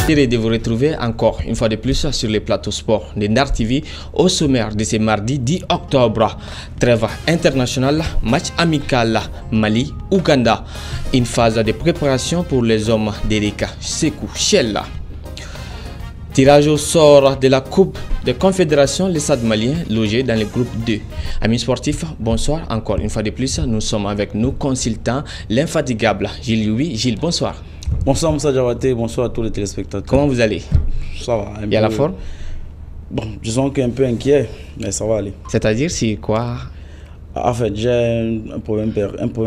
Et de vous retrouver encore une fois de plus sur les plateaux sport de Ndar TV au sommaire de ce mardi 10 octobre. Trêve internationale, match amical Mali-Ouganda. Une phase de préparation pour les hommes d'Erika Sekou Chella. Tirage au sort de la Coupe de Confédération, les Stades maliens logés dans le groupe 2. Amis sportifs, bonsoir. Encore une fois de plus, nous sommes avec nos consultants, l'infatigable Gilles Louis. Gilles, bonsoir. Bonsoir Moussa Diabaté, bonsoir à tous les téléspectateurs. Comment vous allez? Ça va. Il y a la forme? Bon, disons qu'un peu inquiet, mais ça va aller. C'est-à-dire, c'est quoi? En fait, j'ai un problème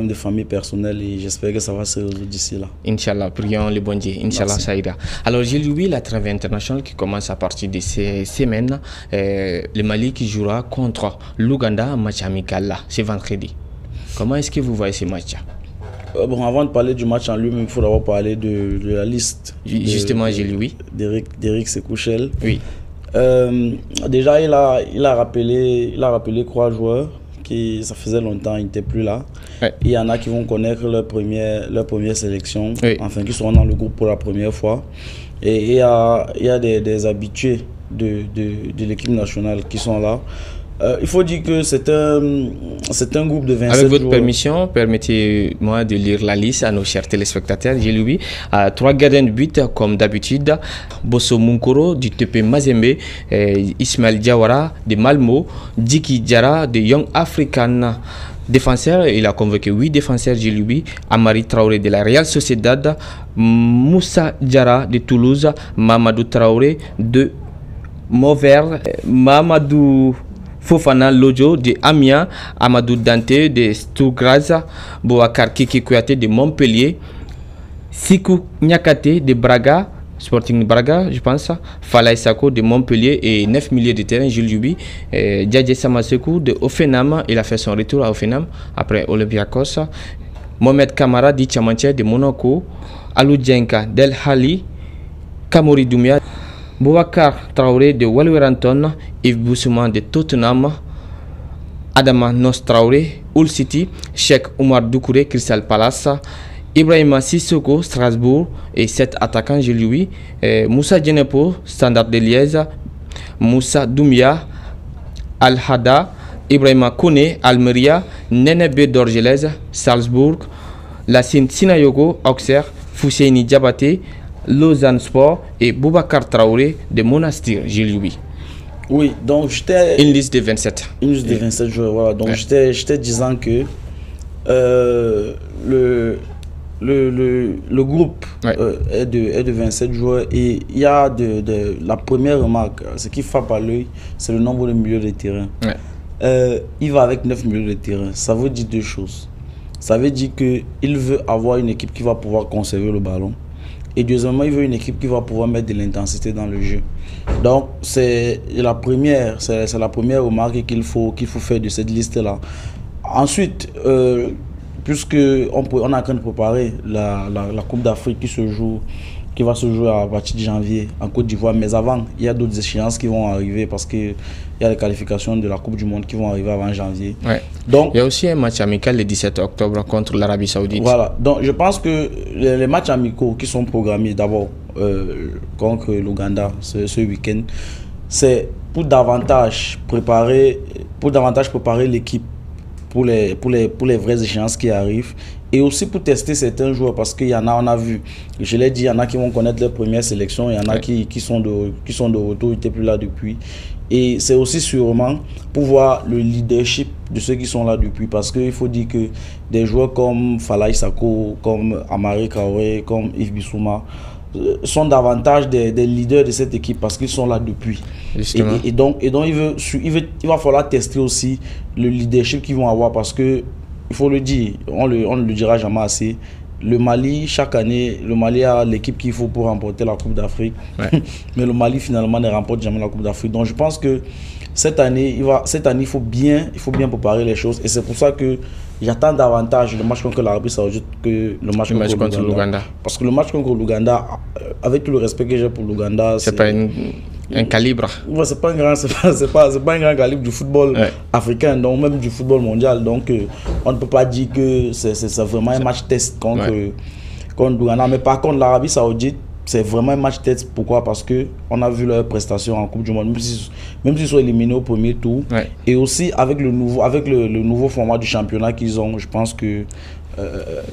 de famille personnelle et j'espère que ça va se résoudre d'ici là. Inch'Allah, prions le bon Dieu. Inch'Allah, ça ira. Alors, j'ai lu la trêve internationale qui commence à partir de ces semaines. Le Mali qui jouera contre l'Ouganda, match amical là, c'est vendredi. Comment est-ce que vous voyez ce match? Bon, avant de parler du match en lui-même, il faut d'abord parler de la liste. Justement, j'ai lu. D'Eric Sekou Chella. Oui. Déjà, il a rappelé 3 joueurs. Ça faisait longtemps, ils n'étaient plus là. Ouais. Il y en a qui vont connaître leur première sélection, oui. Enfin qui seront dans le groupe pour la première fois. Et il y a des habitués de l'équipe nationale qui sont là. Il faut dire que c'est un groupe de 27 Avec votre joueurs. permission, permettez-moi de lire la liste à nos chers téléspectateurs. J'ai lu 3 gardiens de but comme d'habitude. Bosso Munkoro du TP Mazembe, Ismaël Diawara de Malmo, Djiki Diarra de Young African. Défenseur, il a convoqué 8 défenseurs Djiloubi, Amari Traoré de la Real Sociedad, Moussa Diarra de Toulouse, Mamadou Traoré de Mauvert, Mamadou Fofana Lojo de Amiens, Amadou Dante de Stuttgart, Bouakar Kiki Kouyaté de Montpellier, Sikou Nyakate de Braga, Sporting Braga, je pense, Falaï Sako de Montpellier et 9 milieux de terrain, Jules Jubi, Djadje Samasekou de Offenham, il a fait son retour à Offenham après Olympiakos, Mohamed Kamara de Chamantier de Monaco, Alou Djenka d'El Hali, Kamori Doumia, Boubacar Traoré de Wolverhampton, Yves Boussouma de Tottenham, Adama Nos Traoré, Hull City, Cheikh Oumar Doucouré, Crystal Palace, Ibrahima Sissoko, Strasbourg, et 7 attaquants, j'ai lui, Moussa Djenepo, Standard de Liège, Moussa Doumia, Al-Hada, Ibrahima Kone, Almeria, Nenebe d'Orgelès, Salzbourg, Lassine Sinayogo, Auxerre, Fousseini Diabaté, Lausanne Sport et Boubacar Traoré de Monastir, Gilles Louis. Oui, donc j'étais... Une liste de 27. Une liste de 27 joueurs, voilà. Donc j'étais disant que le groupe est de 27 joueurs et il y a la première remarque, ce qui frappe à l'œil, c'est le nombre de milieux de terrain. Ouais. Il va avec 9 milieux de terrain. Ça veut dire 2 choses. Ça veut dire qu'il veut avoir une équipe qui va pouvoir conserver le ballon. Et deuxièmement, il veut une équipe qui va pouvoir mettre de l'intensité dans le jeu. Donc, c'est la première remarque qu'il faut faire de cette liste-là. Ensuite, puisque on est en train de préparer la Coupe d'Afrique qui va se jouer à partir de janvier en Côte d'Ivoire. Mais avant, il y a d'autres échéances qui vont arriver parce qu'il y a les qualifications de la Coupe du Monde qui vont arriver avant janvier. Ouais. Donc, il y a aussi un match amical le 17 octobre contre l'Arabie Saoudite. Voilà. Donc, je pense que les matchs amicaux qui sont programmés d'abord contre l'Ouganda ce week-end, c'est pour davantage préparer l'équipe pour les vraies échéances qui arrivent. Et aussi pour tester certains joueurs parce qu'il y en a, on a vu, je l'ai dit, il y en a qui vont connaître leur première sélection, il y en a qui sont de retour, ils n'étaient plus là depuis. Et c'est aussi sûrement pour voir le leadership de ceux qui sont là depuis parce qu'il faut dire que des joueurs comme Falaï Sako, comme Amari Traoré, comme Yves Bissouma sont davantage des leaders de cette équipe parce qu'ils sont là depuis. Et donc il va falloir tester aussi le leadership qu'ils vont avoir parce que il faut le dire, on ne le dira jamais assez. Le Mali, chaque année, le Mali a l'équipe qu'il faut pour remporter la Coupe d'Afrique. Ouais. Mais le Mali, finalement, ne remporte jamais la Coupe d'Afrique. Donc, je pense que cette année, il faut bien préparer les choses. Et c'est pour ça que j'attends davantage le match contre l'Arabie Saoudite que le match contre l'Ouganda. Parce que le match contre l'Ouganda, avec tout le respect que j'ai pour l'Ouganda, c'est pas un calibre. Ouais, c'est pas un grand calibre du football africain, donc même du football mondial. Donc on ne peut pas dire que c'est vraiment un match test contre l'Ouganda. Mais par contre, l'Arabie Saoudite, c'est vraiment un match tête. Pourquoi? Parce qu'on a vu leurs prestations en Coupe du Monde, même s'ils sont éliminés au premier tour. Ouais. Et aussi avec le nouveau format du championnat qu'ils ont, je pense que...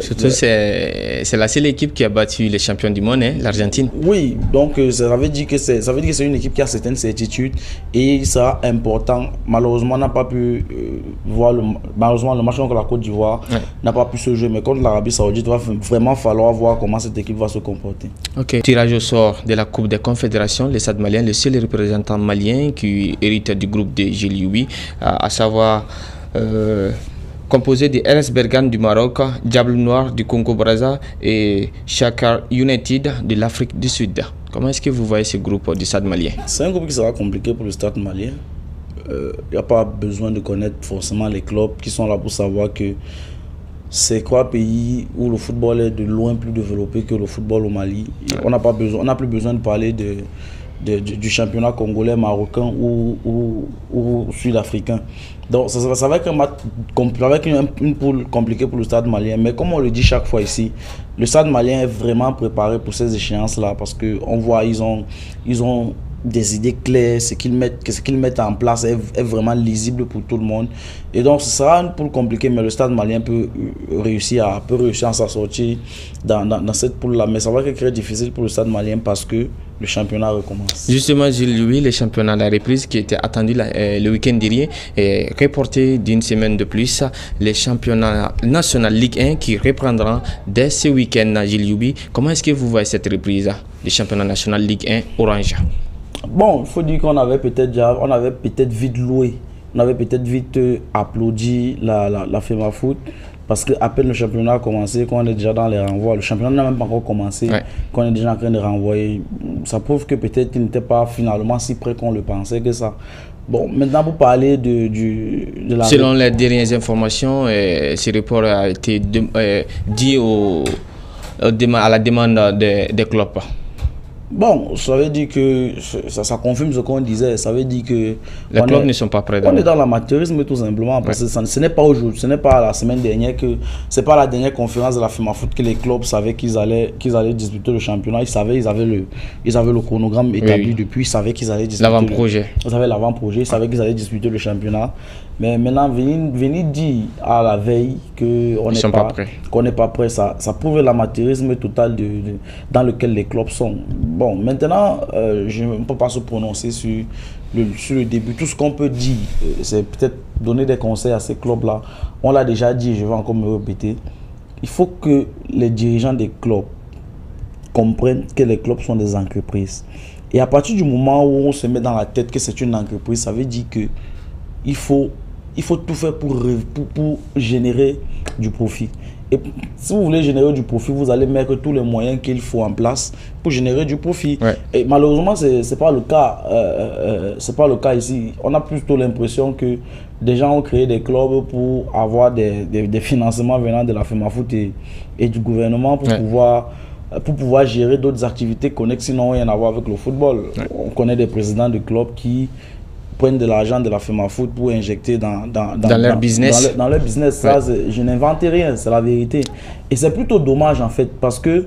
Surtout, c'est la seule équipe qui a battu les champions du monde, hein, l'Argentine. Oui, donc ça veut dire que c'est une équipe qui a certaines certitudes et il sera important. Malheureusement, on n'a pas pu voir le match contre la Côte d'Ivoire, n'a pas pu se jouer, mais contre l'Arabie Saoudite, il va vraiment falloir voir comment cette équipe va se comporter. Ok. Tirage au sort de la Coupe des Confédérations, le Stade malien, le seul représentant malien qui hérite du groupe de Gilioui, à savoir... composé de RS Berkane du Maroc, Diable Noir du Congo-Brazza et Shakhtar United de l'Afrique du Sud. Comment est-ce que vous voyez ce groupe du Stade malien? C'est un groupe qui sera compliqué pour le Stade malien. Il n'y a pas besoin de connaître forcément les clubs qui sont là pour savoir que c'est 3 pays où le football est de loin plus développé que le football au Mali. On n'a plus besoin de parler du championnat congolais, marocain ou sud-africain. Donc ça va être un match avec une poule compliquée pour le Stade malien. Mais comme on le dit chaque fois ici, le Stade malien est vraiment préparé pour ces échéances-là parce qu'on voit ils ont des idées claires, ce qu'ils mettent en place est vraiment lisible pour tout le monde. Et donc ce sera une poule compliquée, mais le Stade malien peut réussir à s'en sortir dans cette poule-là. Mais ça va être très difficile pour le Stade malien parce que le championnat recommence. Justement, Gilles, le championnat de la reprise qui était attendu le week-end dernier est reporté d'une semaine de plus. Le championnat national Ligue 1 qui reprendra dès ce week-end à Gilles. Comment est-ce que vous voyez cette reprise du championnat national Ligue 1 Orange? Bon, il faut dire qu'on avait peut-être vite loué, on avait peut-être vite applaudi la FEMAFOOT parce qu'à peine le championnat a commencé, qu'on est déjà dans les renvois, le championnat n'a même pas encore commencé, qu'on est déjà en train de renvoyer, ça prouve que peut-être qu'il n'était pas finalement si près qu'on le pensait que ça. Bon, maintenant pour parler de la... Selon les dernières informations, ce report a été dit à la demande des clubs. Bon, ça veut dire que ça confirme ce qu'on disait. Ça veut dire que les clubs ne sont pas prêts. On est dans l'amateurisme tout simplement. Parce que ce n'est pas aujourd'hui, ce n'est pas la semaine dernière c'est pas la dernière conférence de la FEMAFOOT que les clubs savaient qu'ils allaient disputer le championnat. Ils avaient le chronogramme établi depuis. Ils savaient qu'ils allaient disputer l'avant-projet. Ils avaient l'avant-projet. Ils savaient qu'ils allaient disputer le championnat. Mais maintenant, venir dire à la veille qu'on n'est pas prêt, ça prouve l'amateurisme total dans lequel les clubs sont. Bon, maintenant, je ne peux pas se prononcer sur le début. Tout ce qu'on peut dire, c'est peut-être donner des conseils à ces clubs-là. On l'a déjà dit, je vais encore me répéter. Il faut que les dirigeants des clubs comprennent que les clubs sont des entreprises. Et à partir du moment où on se met dans la tête que c'est une entreprise, ça veut dire que il faut tout faire pour générer du profit. Et si vous voulez générer du profit, vous allez mettre tous les moyens qu'il faut en place pour générer du profit. Et malheureusement, c'est pas le cas. C'est pas le cas ici. On a plutôt l'impression que des gens ont créé des clubs pour avoir des financements venant de la FEMAFOOT et du gouvernement pour pouvoir gérer d'autres activités connexes qui n'ont rien à voir avec le football. On connaît des présidents de clubs qui prennent de l'argent de la FEMAFOOT pour injecter dans leur business. Dans leur business. Ça, je n'invente rien, c'est la vérité. Et c'est plutôt dommage en fait, parce que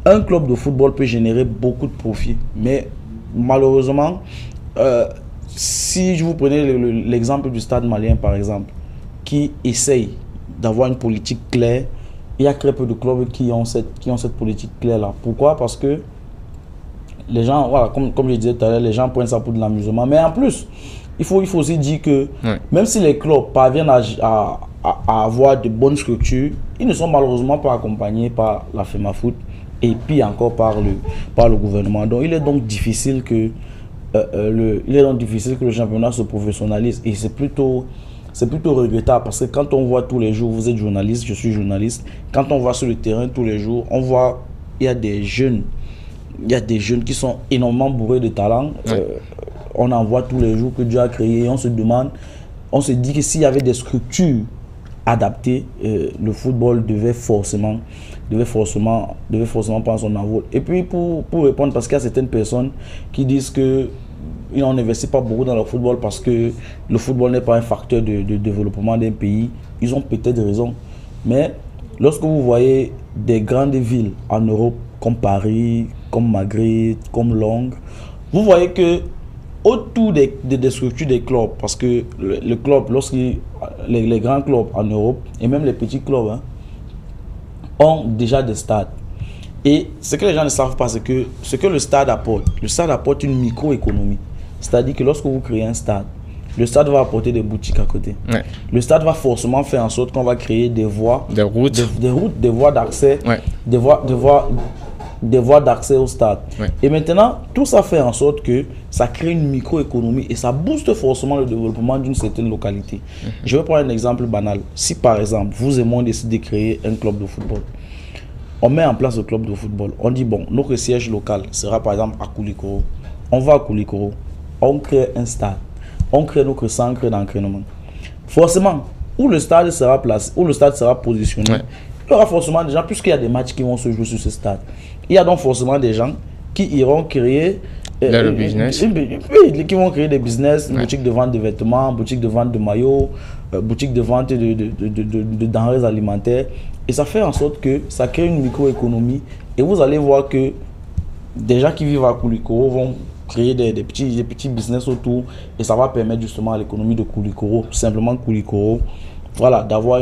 un club de football peut générer beaucoup de profits. Mais malheureusement, si je vous prenais l'exemple du Stade malien par exemple, qui essaye d'avoir une politique claire, il y a très peu de clubs qui ont cette politique claire-là. Pourquoi? Parce que les gens, voilà, comme je disais tout à l'heure, les gens prennent ça pour de l'amusement. Mais en plus, il faut aussi dire que même si les clubs parviennent à avoir de bonnes structures, ils ne sont malheureusement pas accompagnés par la FEMAFOOT et puis encore par le gouvernement. Donc il est donc difficile que le championnat se professionnalise. Et c'est plutôt regrettable parce que quand on voit tous les jours, vous êtes journaliste, je suis journaliste, quand on voit sur le terrain tous les jours, on voit il y a des jeunes qui sont énormément bourrés de talent. On en voit tous les jours que Dieu a créé. On se dit que s'il y avait des structures adaptées, le football devait forcément prendre son envol. Et puis pour répondre, parce qu'il y a certaines personnes qui disent que ils n'investissent pas beaucoup dans le football parce que le football n'est pas un facteur de développement d'un pays. Ils ont peut-être raison. Mais lorsque vous voyez des grandes villes en Europe comme Paris, comme Magritte, comme Long. Vous voyez que autour des structures des clubs, parce que le club, les grands clubs en Europe, et même les petits clubs, hein, ont déjà des stades. Et ce que les gens ne savent pas, c'est que ce que le stade apporte une microéconomie. C'est-à-dire que lorsque vous créez un stade, le stade va apporter des boutiques à côté. Ouais. Le stade va forcément faire en sorte qu'on va créer des voies, des voies d'accès, ouais. des voies d'accès au stade. Ouais. Et maintenant, tout ça fait en sorte que ça crée une microéconomie et ça booste forcément le développement d'une certaine localité. Je vais prendre un exemple banal. Si par exemple, vous et moi on décide de créer un club de football, on met en place le club de football. On dit, bon, notre siège local sera par exemple à Koulikoro. On va à Koulikoro, on crée un stade, on crée notre centre d'entraînement. Forcément, où le stade sera placé, où le stade sera positionné, ouais. Il y aura forcément des gens, puisqu'il y a des matchs qui vont se jouer sur ce stade. Il y a donc forcément des gens qui iront créer business. Qui vont créer des business, une boutique de vente de vêtements, boutique de vente de maillots, boutique de vente de denrées alimentaires. Et ça fait en sorte que ça crée une microéconomie. Et vous allez voir que des gens qui vivent à Koulikoro vont créer des petits business autour. Et ça va permettre justement à l'économie de Koulikoro, simplement Koulikoro, voilà, d'avoir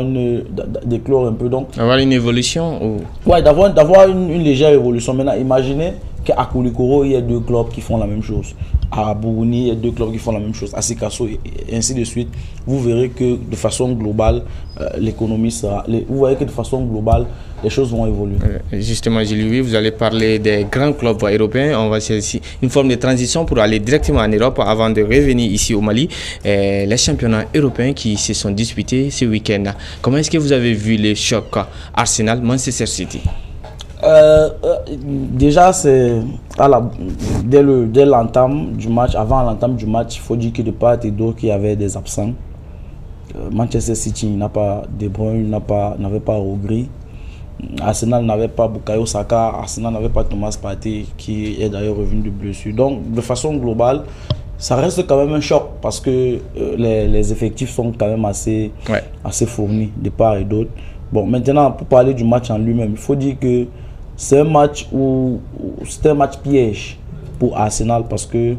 d'éclore un peu. Donc, avoir une évolution ou... Ouais, d'avoir une légère évolution. Maintenant, imaginez qu'à Koulikoro, il y a 2 clubs qui font la même chose. À Bougouni, il y a 2 clubs qui font la même chose. À Sikasso, et ainsi de suite. Vous verrez que de façon globale, l'économie sera... Vous voyez que de façon globale, les choses vont évoluer. Justement, Gilles, vous allez parler des grands clubs européens. On va chercher une forme de transition pour aller directement en Europe avant de revenir ici au Mali. Les championnats européens qui se sont disputés ce week-end. Comment est-ce que vous avez vu les chocs Arsenal-Manchester City? Déjà, c'est dès l'entame du match, avant l'entame du match, il faut dire que de part et d'autre, il y avait des absents. Manchester City n'a pas De Bruyne, n'avait pas Rodri. Arsenal n'avait pas Bukayo Saka, Arsenal n'avait pas Thomas Partey qui est d'ailleurs revenu de blessure. Donc, de façon globale, ça reste quand même un choc parce que les effectifs sont quand même assez fournis de part et d'autre. Bon, maintenant, pour parler du match en lui-même, il faut dire que c'est un match piège pour Arsenal parce que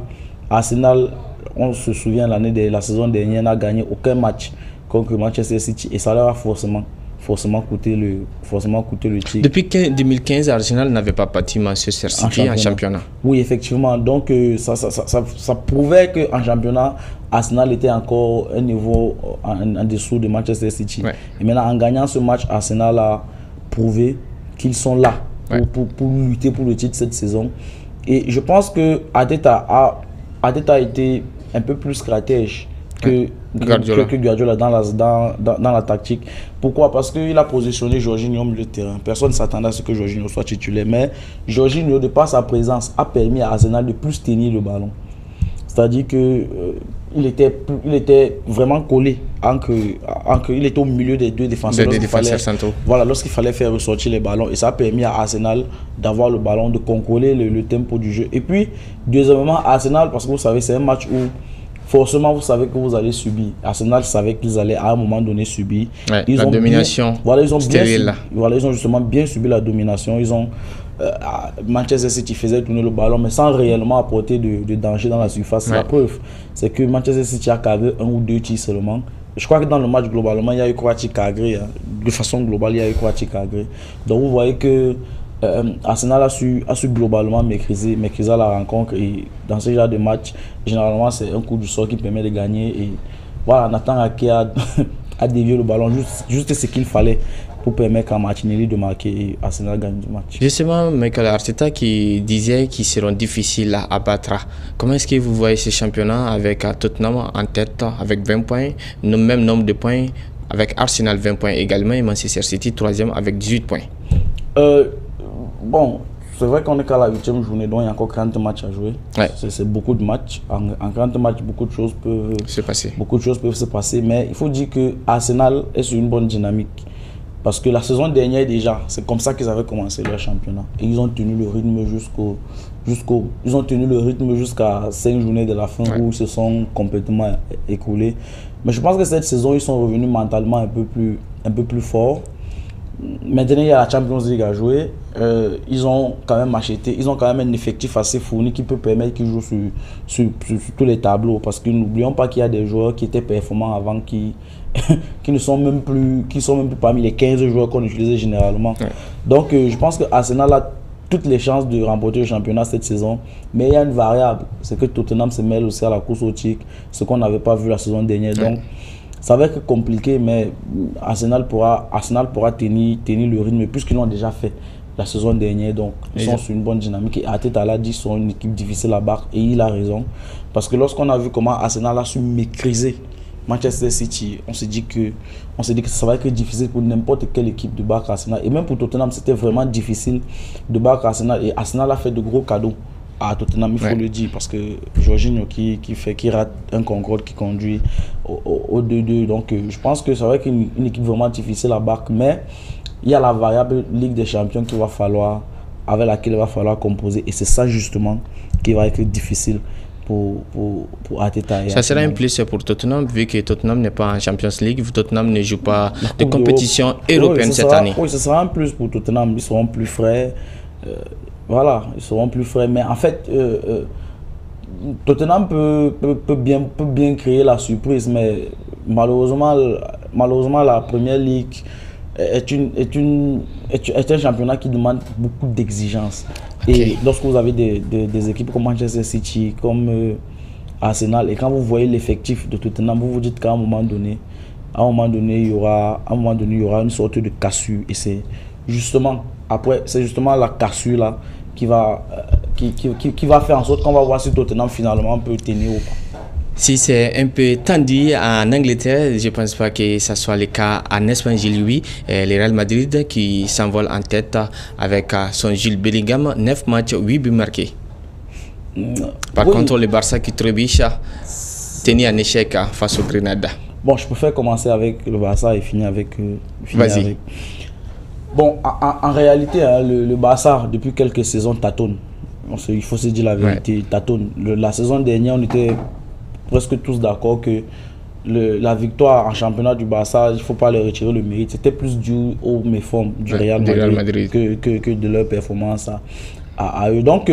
Arsenal, on se souvient la saison dernière, n'a gagné aucun match contre Manchester City et ça leur a forcément coûté le titre. Depuis 2015, Arsenal n'avait pas battu Manchester City en championnat. Oui, effectivement. Donc, ça prouvait qu'en championnat, Arsenal était encore un niveau en dessous de Manchester City. Ouais. Et maintenant, en gagnant ce match, Arsenal a prouvé qu'ils sont là pour lutter pour le titre cette saison. Et je pense que Arteta a été un peu plus stratège que Guardiola dans la tactique. Pourquoi? Parce qu'il a positionné Jorginho au milieu de terrain. Personne ne s'attendait à ce que Jorginho soit titulaire. Mais Jorginho, de par sa présence, a permis à Arsenal de plus tenir le ballon. C'est-à-dire qu'il était vraiment collé. Il était au milieu des 2 défenseurs. Voilà, lorsqu'il fallait faire ressortir les ballons. Et ça a permis à Arsenal d'avoir le ballon, de contrôler le tempo du jeu. Et puis, deuxièmement, Arsenal, parce que vous savez, c'est un match où forcément, vous savez que vous allez subir. Arsenal savait qu'ils allaient à un moment donné subir. Ouais, la domination stérile. Ils ont justement bien subi la domination. Manchester City faisait tourner le ballon, mais sans réellement apporter de danger dans la surface. Ouais. La preuve, c'est que Manchester City a cadré 1 ou 2 tirs seulement. Je crois que dans le match, globalement, il y a eu 3 tirs cadrés. Hein. De façon globale, il y a eu 3 tirs cadrés. Donc, vous voyez que Arsenal a su globalement maîtriser la rencontre et dans ce genre de match, généralement c'est un coup du sort qui permet de gagner et voilà, Nathan Ake a dévié le ballon, juste ce qu'il fallait pour permettre à Martinelli de marquer et Arsenal gagne le match. Justement, Mikel Arteta qui disait qu'ils seront difficiles à battre. Comment est-ce que vous voyez ce championnat avec Tottenham en tête avec 20 points, le même nombre de points, avec Arsenal 20 points également et Manchester City 3e avec 18 points? Bon, c'est vrai qu'on est qu'à la 8e journée, donc il y a encore 40 matchs à jouer. Ouais. C'est beaucoup de matchs. En 40 matchs, beaucoup de choses peuvent se passer. Mais il faut dire que Arsenal est sur une bonne dynamique. Parce que la saison dernière déjà, c'est comme ça qu'ils avaient commencé leur championnat. Et ils ont tenu le rythme jusqu'à 5 journées de la fin où ils se sont complètement écoulés. Mais je pense que cette saison, ils sont revenus mentalement un peu plus forts. Maintenant, il y a la Champions League à jouer. Ils ont quand même acheté, ils ont quand même un effectif assez fourni qui peut permettre qu'ils jouent sur tous les tableaux. Parce que n'oublions pas qu'il y a des joueurs qui étaient performants avant qui ne sont même plus, parmi les 15 joueurs qu'on utilisait généralement. Ouais. Donc, je pense que Arsenal a toutes les chances de remporter le championnat cette saison. Mais il y a une variable, c'est que Tottenham se mêle aussi à la course au titre, ce qu'on n'avait pas vu la saison dernière. Ouais. Donc, ça va être compliqué, mais Arsenal pourra tenir le rythme puisqu'ils l'ont déjà fait la saison dernière. Donc, ils sont sur une bonne dynamique. Et Arteta l'a dit, ils sont une équipe difficile à battre. Et il a raison. Parce que lorsqu'on a vu comment Arsenal a su maîtriser Manchester City, on s'est dit que ça va être difficile pour n'importe quelle équipe de battre Arsenal. Et même pour Tottenham, c'était vraiment difficile de battre Arsenal. Et Arsenal a fait de gros cadeaux à Tottenham, il faut le dire, parce que Jorginho qui rate un Concorde qui conduit au 2-2. Donc je pense que ça va être une équipe vraiment difficile à battre, mais il y a la variable Ligue des Champions avec laquelle il va falloir composer, et c'est ça justement qui va être difficile pour Arteta. Ça sera un plus pour Tottenham, vu que Tottenham n'est pas en Champions League, Tottenham ne joue pas de compétition européenne cette année. Oui, ce sera un plus pour Tottenham, ils seront plus frais. Voilà, ils seront plus frais. Mais en fait, Tottenham peut bien créer la surprise, mais malheureusement la Première Ligue est un championnat qui demande beaucoup d'exigences. Okay. Et lorsque vous avez des équipes comme Manchester City, comme Arsenal, et quand vous voyez l'effectif de Tottenham, vous vous dites qu'à un moment donné, il y aura une sorte de cassure. Et c'est justement la cassure là qui va faire en sorte qu'on va voir si Tottenham finalement peut tenir ou pas. Si c'est un peu tendu en Angleterre, je ne pense pas que ce soit le cas en Espagne, Jules. Le Real Madrid qui s'envole en tête avec son Jude Bellingham, 9 matchs, 8 buts marqués. Par contre, le Barça qui trébuche, tenu en échec face au Grenada. Bon, je préfère commencer avec le Barça et finir avec... Vas-y. Bon, en réalité, le Barça, depuis quelques saisons, tâtonne. Il faut se dire la vérité, tâtonne. La saison dernière, on était presque tous d'accord que la victoire en championnat du Barça, il ne faut pas leur retirer le mérite. C'était plus dû aux méformes du Real Madrid que de leur performance à eux. Donc,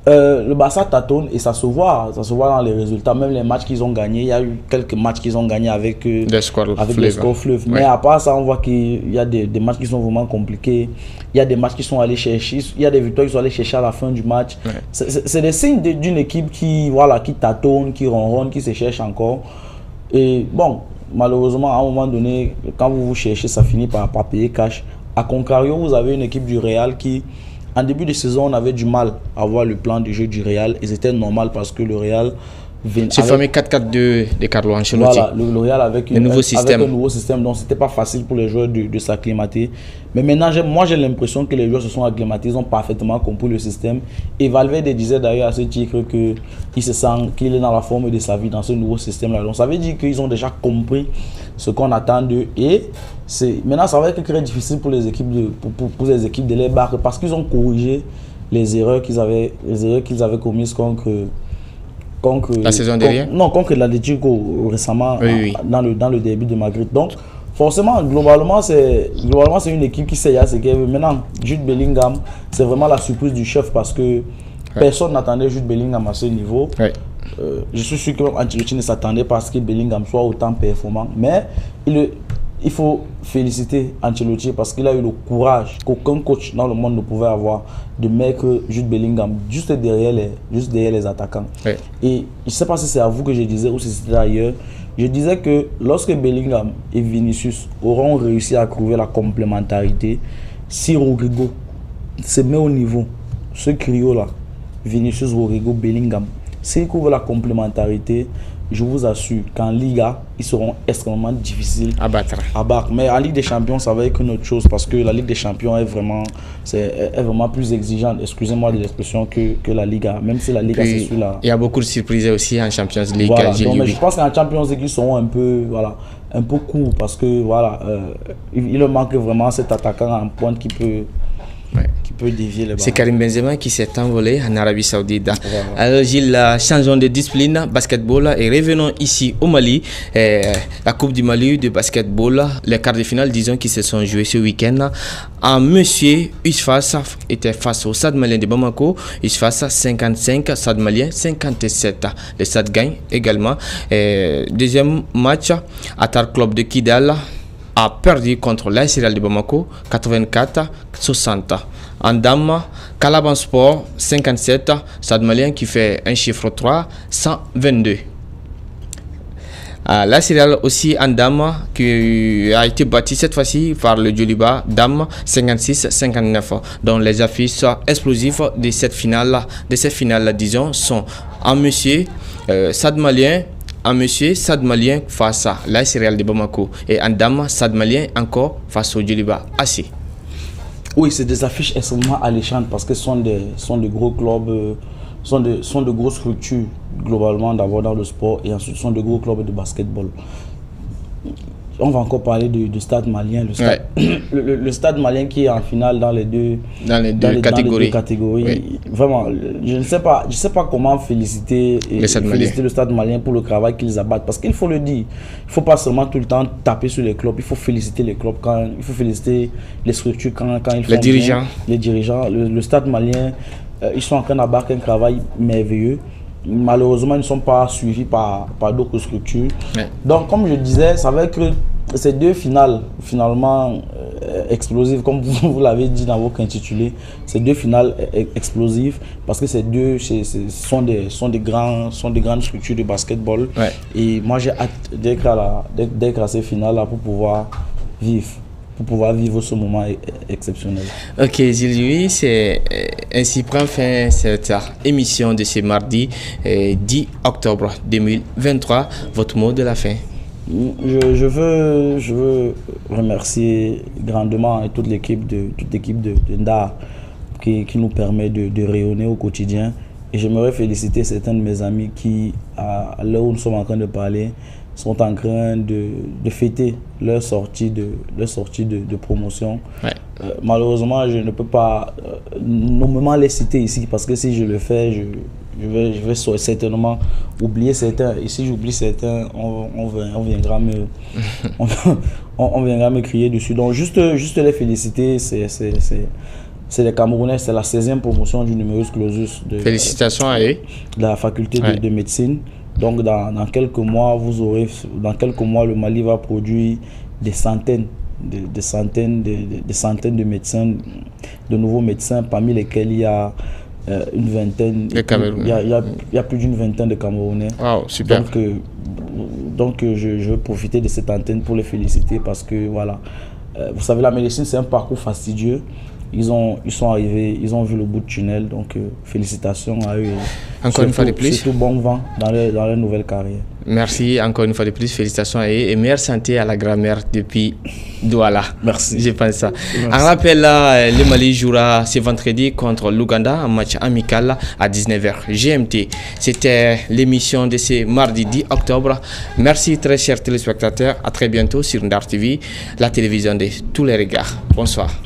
le Barça tâtonne et ça se voit dans les résultats. Même les matchs qu'ils ont gagnés, il y a eu quelques matchs qu'ils ont gagnés avec des scores fleuves. Mais à part ça, on voit qu'il y a des matchs qui sont vraiment compliqués. Il y a des matchs qui sont allés chercher, il y a des victoires qui sont allés chercher à la fin du match. Ouais. C'est des signes d'une équipe qui tâtonne, qui ronronne, qui se cherche encore. Et bon, malheureusement, à un moment donné, quand vous cherchez, ça finit par payer cash. A contrario, vous avez une équipe du Real qui... En début de saison, on avait du mal à voir le plan de jeu du Real et c'était normal parce que le Real... C'est fameux 4-4-2 de Carlo Ancelotti. Voilà, le Real avec un nouveau système. Donc, c'était pas facile pour les joueurs de s'acclimater. Mais maintenant, moi, j'ai l'impression que les joueurs se sont acclimatés. Ils ont parfaitement compris le système. Et Valverde disait d'ailleurs à ce titre qu'il se sent qu'il est dans la forme de sa vie dans ce nouveau système-là. Donc, ça veut dire qu'ils ont déjà compris ce qu'on attend d'eux. Et maintenant, ça va être très difficile pour les équipes de les battre parce qu'ils ont corrigé les erreurs qu'ils avaient commises contre la saison dernière? Non, contre l'Atlético récemment, dans le derby de Madrid. Donc, forcément, globalement, c'est une équipe qui sait à ce qu'elle veut. Maintenant, Jude Bellingham, c'est vraiment la surprise du chef parce que personne n'attendait Jude Bellingham à ce niveau. Je suis sûr que Ancelotti ne s'attendait pas à ce que Bellingham soit autant performant. Mais il faut féliciter Ancelotti parce qu'il a eu le courage qu'aucun coach dans le monde ne pouvait avoir de mettre Jude Bellingham juste derrière les attaquants. Et je ne sais pas si c'est à vous que je disais ou si c'était ailleurs. Je disais que lorsque Bellingham et Vinicius auront réussi à trouver la complémentarité, si Rodrigo se met au niveau, ce trio-là, Vinicius, Rodrigo, Bellingham, s'ils trouvent la complémentarité, je vous assure qu'en Liga, ils seront extrêmement difficiles à battre. Mais en Ligue des Champions, ça va être une autre chose parce que la Ligue des Champions est vraiment plus exigeante, excusez-moi de l'expression, que la Liga. Même si la Liga, c'est celui-là. Il y a beaucoup de surprises aussi en Champions League. Voilà, donc, mais je pense qu'en Champions League, ils seront un peu courts parce que il leur manque vraiment cet attaquant en pointe qui peut peut dévier le ballon. C'est Karim Benzema qui s'est envolé en Arabie Saoudite. Voilà. Alors Gilles, changeons de discipline, basketball, et revenons ici au Mali. La Coupe du Mali de basketball, les quarts de finale, disons, qui se sont joués ce week-end. Un monsieur Isfas était face au Stade malien de Bamako. Isfas 55, Stade malien 57. Le Stade gagne également. Deuxième match, Atar Club de Kidal a perdu contre l'AS Real de Bamako 84-60. En dames, Calaban Sport 57, Stade malien qui fait un chiffre 3, 122. L'AS Real aussi en dames qui a été bâti cette fois-ci par le Djoliba dames 56-59. Donc les affiches explosives de cette finale, disons, sont en monsieur Stade malien. En monsieur, Stade malien face à l'AS Real de Bamako. Et en dame, Stade malien encore face au Djoliba AC. Oui, c'est des affiches extrêmement alléchantes parce que ce sont de gros clubs, sont de grosses structures globalement d'abord dans le sport et ensuite sont de gros clubs de basketball. On va encore parler du Stade malien, le Stade malien qui est en finale dans les deux catégories. Oui. Vraiment, je ne sais pas comment féliciter le Stade malien pour le travail qu'ils abattent. Parce qu'il faut le dire, il ne faut pas seulement tout le temps taper sur les clubs, il faut féliciter les clubs, il faut féliciter les structures quand ils font les dirigeants. Les dirigeants. Le Stade malien, ils sont en train d'abattre un travail merveilleux. Malheureusement, ils ne sont pas suivis par d'autres structures. Ouais. Donc, comme je disais, ça va être ces deux finales, finalement explosives, comme vous l'avez dit dans votre intitulé, ces deux finales explosives, parce que ces deux sont des grandes structures de basketball. Ouais. Et moi, j'ai hâte d'être à ces finales-là pour pouvoir vivre ce moment exceptionnel. Ok, Gilles, c'est ainsi prend fin cette émission de ce mardi 10 octobre 2023. Votre mot de la fin? Je veux remercier grandement toute l'équipe de Ndar qui nous permet de rayonner au quotidien. Et j'aimerais féliciter certains de mes amis qui, à l'heure où nous sommes en train de parler, sont en train de fêter leur sortie de promotion. Ouais. Malheureusement, je ne peux pas nommément les citer ici parce que si je le fais, je vais certainement oublier certains. Et si j'oublie certains, on viendra me crier dessus. Donc juste les féliciter, c'est les Camerounais, c'est la 16e promotion du numerus clausus félicitations à eux. De la faculté de médecine. Donc dans quelques mois, le Mali va produire des centaines de médecins, de nouveaux médecins, parmi lesquels il y a une vingtaine. Il y a plus d'une vingtaine de Camerounais. Wow, super. Donc je veux profiter de cette antenne pour les féliciter parce que voilà, vous savez, la médecine c'est un parcours fastidieux. Ils sont arrivés, ils ont vu le bout de tunnel, donc félicitations à eux. Encore une fois de plus. Surtout bon vent dans leur nouvelle carrière. Merci encore une fois de plus, félicitations à eux et meilleure santé à la grand-mère depuis Douala. Merci. Je pense ça. En rappel, le Mali jouera ce vendredi contre l'Ouganda, un match amical à 19h GMT. C'était l'émission de ce mardi 10 octobre. Merci très chers téléspectateurs, à très bientôt sur Ndar TV, la télévision de tous les regards. Bonsoir.